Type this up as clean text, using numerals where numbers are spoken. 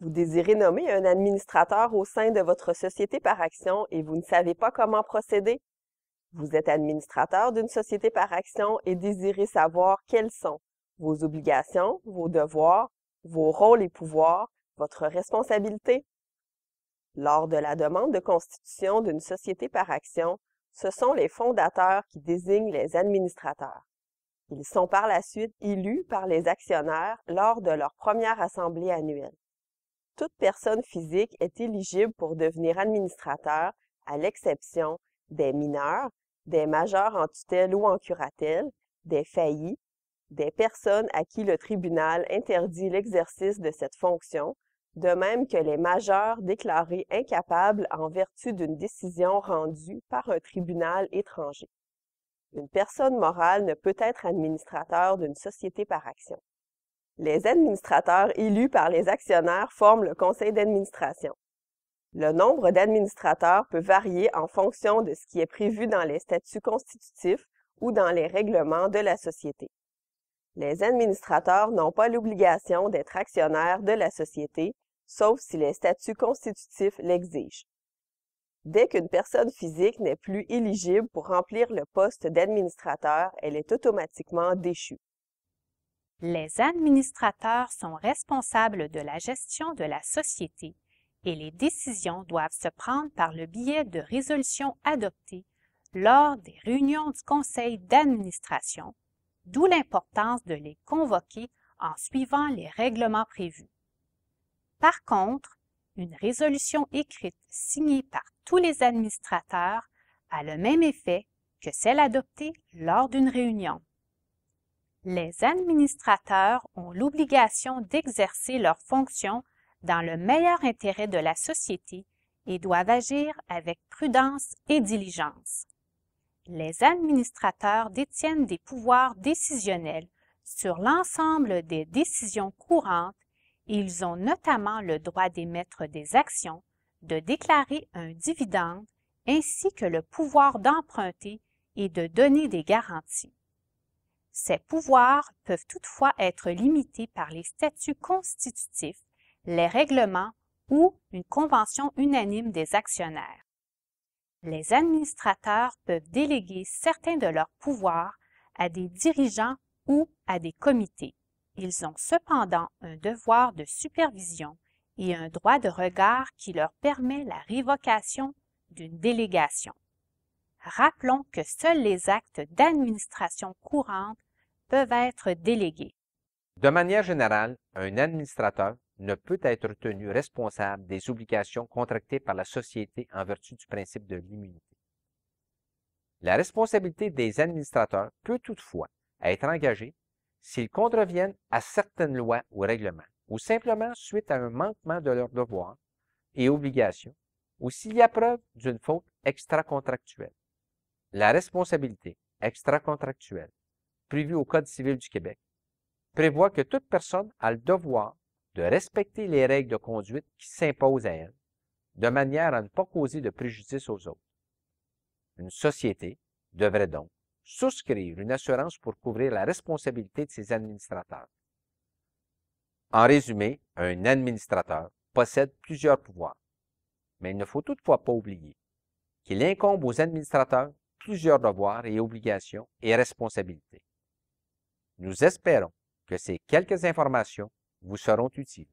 Vous désirez nommer un administrateur au sein de votre société par action et vous ne savez pas comment procéder? Vous êtes administrateur d'une société par action et désirez savoir quelles sont vos obligations, vos devoirs, vos rôles et pouvoirs, votre responsabilité. Lors de la demande de constitution d'une société par action, ce sont les fondateurs qui désignent les administrateurs. Ils sont par la suite élus par les actionnaires lors de leur première assemblée annuelle. Toute personne physique est éligible pour devenir administrateur, à l'exception des mineurs, des majeurs en tutelle ou en curatelle, des faillis, des personnes à qui le tribunal interdit l'exercice de cette fonction, de même que les majeurs déclarés incapables en vertu d'une décision rendue par un tribunal étranger. Une personne morale ne peut être administrateur d'une société par action. Les administrateurs élus par les actionnaires forment le conseil d'administration. Le nombre d'administrateurs peut varier en fonction de ce qui est prévu dans les statuts constitutifs ou dans les règlements de la société. Les administrateurs n'ont pas l'obligation d'être actionnaires de la société, sauf si les statuts constitutifs l'exigent. Dès qu'une personne physique n'est plus éligible pour remplir le poste d'administrateur, elle est automatiquement déchue. Les administrateurs sont responsables de la gestion de la société et les décisions doivent se prendre par le biais de résolutions adoptées lors des réunions du conseil d'administration, d'où l'importance de les convoquer en suivant les règlements prévus. Par contre, une résolution écrite signée par tous les administrateurs a le même effet que celle adoptée lors d'une réunion. Les administrateurs ont l'obligation d'exercer leurs fonctions dans le meilleur intérêt de la société et doivent agir avec prudence et diligence. Les administrateurs détiennent des pouvoirs décisionnels sur l'ensemble des décisions courantes et ils ont notamment le droit d'émettre des actions, de déclarer un dividende ainsi que le pouvoir d'emprunter et de donner des garanties. Ces pouvoirs peuvent toutefois être limités par les statuts constitutifs, les règlements ou une convention unanime des actionnaires. Les administrateurs peuvent déléguer certains de leurs pouvoirs à des dirigeants ou à des comités. Ils ont cependant un devoir de supervision et un droit de regard qui leur permet la révocation d'une délégation. Rappelons que seuls les actes d'administration courante peuvent être délégués. De manière générale, un administrateur ne peut être tenu responsable des obligations contractées par la société en vertu du principe de l'immunité. La responsabilité des administrateurs peut toutefois être engagée s'ils contreviennent à certaines lois ou règlements, ou simplement suite à un manquement de leurs devoirs et obligations, ou s'il y a preuve d'une faute extracontractuelle. La responsabilité extracontractuelle, prévue au Code civil du Québec, prévoit que toute personne a le devoir de respecter les règles de conduite qui s'imposent à elle, de manière à ne pas causer de préjudice aux autres. Une société devrait donc souscrire une assurance pour couvrir la responsabilité de ses administrateurs. En résumé, un administrateur possède plusieurs pouvoirs, mais il ne faut toutefois pas oublier qu'il incombe aux administrateurs plusieurs devoirs et obligations et responsabilités. Nous espérons que ces quelques informations vous seront utiles.